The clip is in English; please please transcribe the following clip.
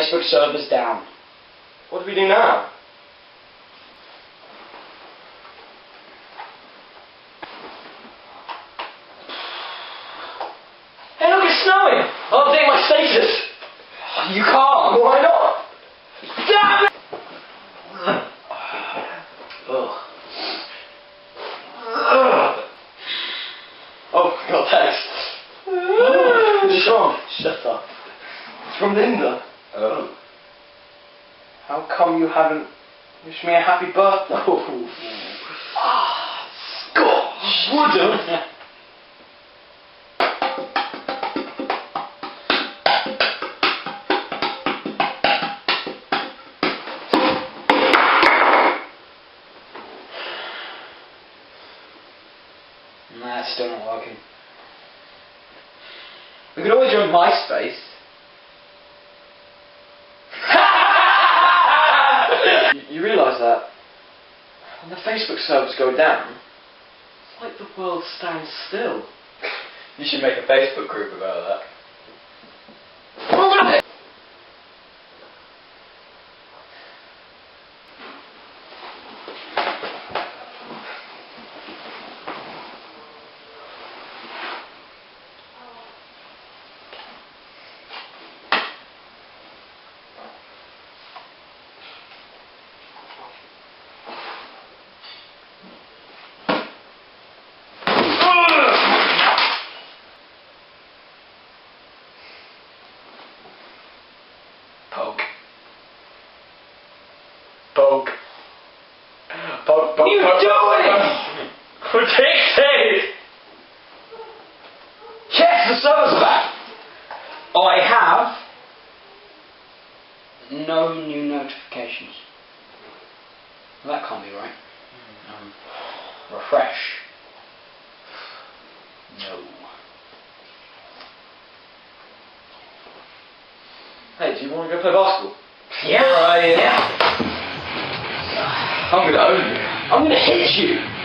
Facebook server's down. What do we do now? Hey look, it's snowing! I'll update my status! You can't! Why not? Damn it! Ugh. Oh, I got a text. What's wrong? Shut up. It's from Linda. Oh. How come you haven't wished me a happy birthday? Ah, Scotch! Would've. Nah, it's still not working. We could always join MySpace. You realise that when the Facebook servers go down, it's like the world stands still. You should make a Facebook group about that. Poke. Poke. Poke, poke, What are you poke, doing? Predicted! Yes, the server's back! I have no new notifications. Well, that can't be right. Refresh. No. Hey, do you want to go play basketball? Yeah, Right. yeah. I'm gonna own you. I'm gonna hit you.